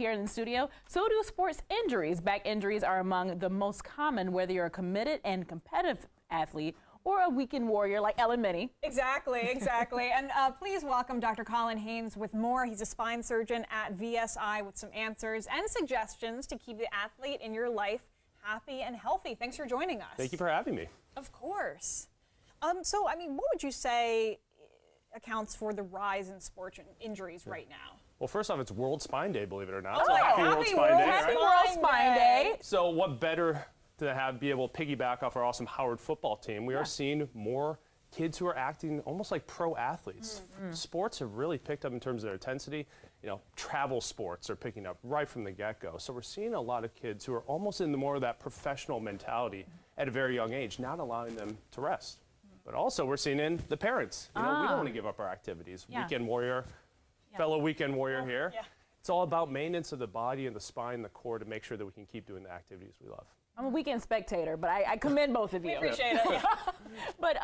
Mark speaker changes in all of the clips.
Speaker 1: Here in the studio, so do sports injuries. Back injuries are among the most common, whether you're a committed and competitive athlete or a weekend warrior like Ellen Minnie.
Speaker 2: Exactly. And please welcome Dr. Colin Haines with more. He's a spine surgeon at VSI with some answers and suggestions to keep the athlete in your life happy and healthy. Thanks for joining us.
Speaker 3: Thank you for having me.
Speaker 2: Of course. So, I mean, what would you say accounts for the rise in sports injuries right now?
Speaker 3: Well, first off, it's World Spine Day, believe it or not.
Speaker 2: Oh,
Speaker 3: so happy World Spine Day.
Speaker 1: Happy World Spine Day.
Speaker 3: So what better to be able to piggyback off our awesome Howard football team. We are seeing more kids who are acting almost like pro athletes. Sports have really picked up in terms of their intensity. You know, travel sports are picking up right from the get-go. So we're seeing a lot of kids who are almost in the more of that professional mentality at a very young age, not allowing them to rest. But also we're seeing in the parents. You know, we don't want to give up our activities. Weekend warrior, fellow weekend warrior here. It's all about maintenance of the body and the spine, the core, to make sure that we can keep doing the activities we love.
Speaker 1: I'm a weekend spectator, but I commend both of you.
Speaker 2: We appreciate it.
Speaker 1: But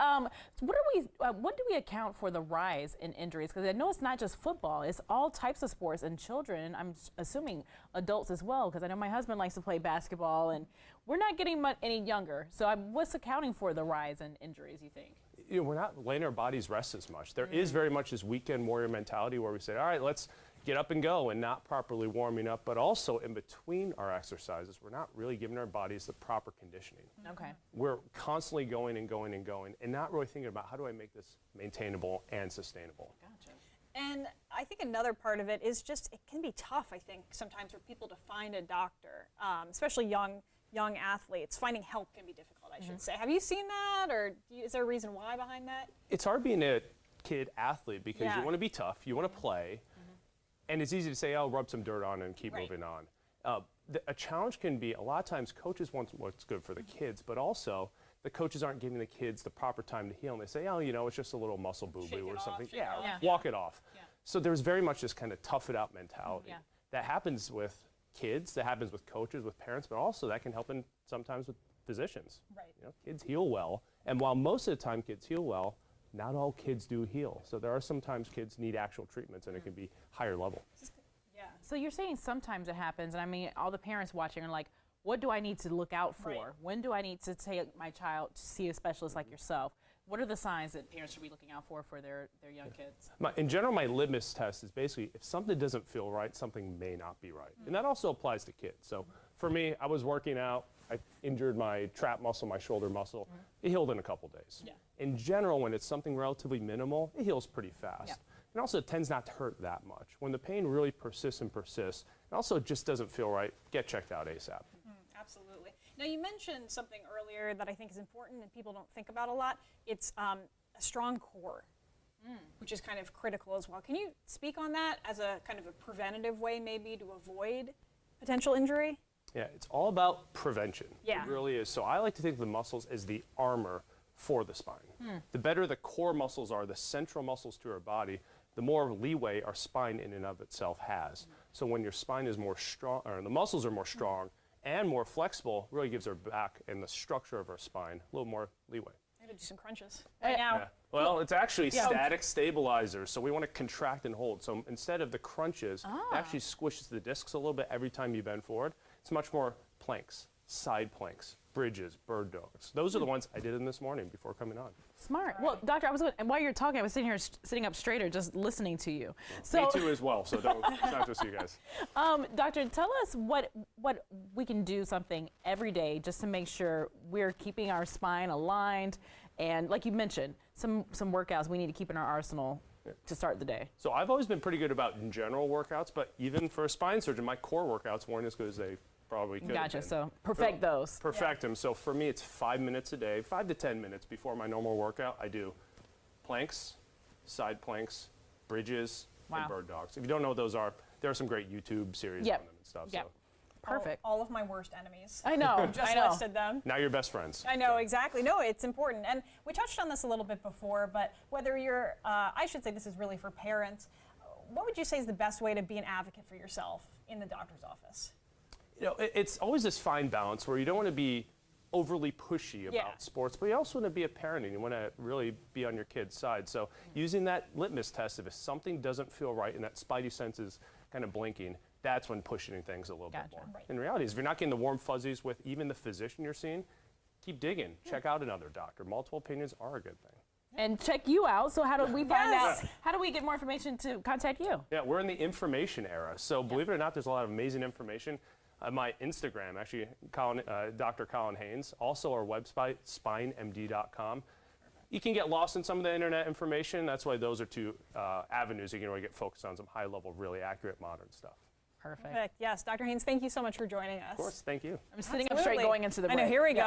Speaker 1: what do we account for the rise in injuries? Because I know it's not just football; it's all types of sports, and children. I'm assuming adults as well, because I know my husband likes to play basketball, and we're not getting much any younger. So what's accounting for the rise in injuries, you think?
Speaker 3: You know, we're not letting our bodies rest as much. There is very much this weekend warrior mentality where we say, all right, let's get up and go, and not properly warming up, but also in between our exercises, we're not really giving our bodies the proper conditioning.
Speaker 1: Okay.
Speaker 3: We're constantly going and going and going, and not really thinking about how do I make this maintainable and sustainable.
Speaker 1: Gotcha.
Speaker 2: And I think another part of it is just, it can be tough, I think, sometimes for people to find a doctor, especially young athletes. Finding help can be difficult, I should say. Have you seen that, or is there a reason why behind that?
Speaker 3: It's hard being a kid athlete because you want to be tough, you want to play, and it's easy to say, oh, rub some dirt on and keep moving on. A challenge can be, a lot of times coaches want what's good for the kids, but also the coaches aren't giving the kids the proper time to heal, and they say, oh, you know, it's just a little muscle boo-boo or something. Walk it off. So there's very much this kind of tough it out mentality. That happens with kids, that happens with coaches, with parents, but also that can help sometimes with physicians. You know, kids heal well, and while most of the time kids heal well, not all kids do heal. So there are sometimes kids need actual treatments, and it can be higher level.
Speaker 1: So you're saying sometimes it happens, and I mean, all the parents watching are like, what do I need to look out for? When do I need to take my child to see a specialist like yourself? What are the signs that parents should be looking out for their young kids?
Speaker 3: In general, my litmus test is basically if something doesn't feel right, something may not be right. And that also applies to kids. So for me, I was working out, I injured my trap muscle, my shoulder muscle. It healed in a couple days. In general, when it's something relatively minimal, it heals pretty fast. And also it tends not to hurt that much. When the pain really persists and persists, and also it just doesn't feel right, get checked out ASAP.
Speaker 2: Absolutely. Now, you mentioned something earlier that I think is important and people don't think about a lot. It's a strong core, which is kind of critical as well. Can you speak on that as a kind of a preventative way maybe to avoid potential injury?
Speaker 3: Yeah, it's all about prevention.
Speaker 2: Yeah.
Speaker 3: It really is. So I like to think of the muscles as the armor for the spine. The better the core muscles are, the central muscles to our body, the more leeway our spine in and of itself has. So when your spine is more strong, or the muscles are more strong and more flexible, really gives our back and the structure of our spine a little more leeway.
Speaker 2: I'm going to do some crunches right now.
Speaker 3: Well, it's actually static stabilizer, so we want to contract and hold. So instead of the crunches, it actually squishes the discs a little bit every time you bend forward. It's much more planks, side planks, bridges, bird dogs. Those are the ones I did in this morning before coming on.
Speaker 1: Smart. Well, doctor, and while you're talking, I was sitting up straighter, just listening to you.
Speaker 3: So, me too as well, so it's not just you guys.
Speaker 1: Doctor, tell us what we can do something every day just to make sure we're keeping our spine aligned, and like you mentioned, some workouts we need to keep in our arsenal to start the day.
Speaker 3: So I've always been pretty good about general workouts, but even for a spine surgeon, my core workouts weren't as good as they probably could.
Speaker 1: Gotcha. So perfect those.
Speaker 3: Perfect them. So for me, it's 5 minutes a day, 5 to 10 minutes before my normal workout. I do planks, side planks, bridges, and bird dogs. If you don't know what those are, there are some great YouTube series on them and stuff. So.
Speaker 1: Perfect.
Speaker 2: All of my worst enemies.
Speaker 1: I know.
Speaker 2: Just listed them.
Speaker 3: Now you're best friends.
Speaker 2: I know, exactly. No, it's important. And we touched on this a little bit before, but whether you're, I should say this is really for parents, what would you say is the best way to be an advocate for yourself in the doctor's office?
Speaker 3: You know, it's always this fine balance where you don't want to be overly pushy about sports, but you also want to be a parent and you want to really be on your kid's side. So using that litmus test, if something doesn't feel right and that spidey sense is kind of blinking, that's when pushing things a little bit
Speaker 1: Gotcha.
Speaker 3: more.
Speaker 2: Right.
Speaker 3: In reality, if you're not getting the warm fuzzies with even the physician you're seeing, keep digging. Check out another doctor. Multiple opinions are a good thing.
Speaker 1: And check you out. So how do we find out? How do we get more information to contact you?
Speaker 3: Yeah, we're in the information era. So believe it or not, there's a lot of amazing information. My Instagram, actually, Dr. Colin Haines. Also our website, spinemd.com. You can get lost in some of the internet information. That's why those are two avenues you can really get focused on some high-level, really accurate, modern stuff.
Speaker 1: Perfect.
Speaker 2: Perfect. Yes, Dr. Haynes, thank you so much for joining us.
Speaker 3: Of course, thank you.
Speaker 1: I'm sitting up straight going into the break.
Speaker 2: I know, here we go.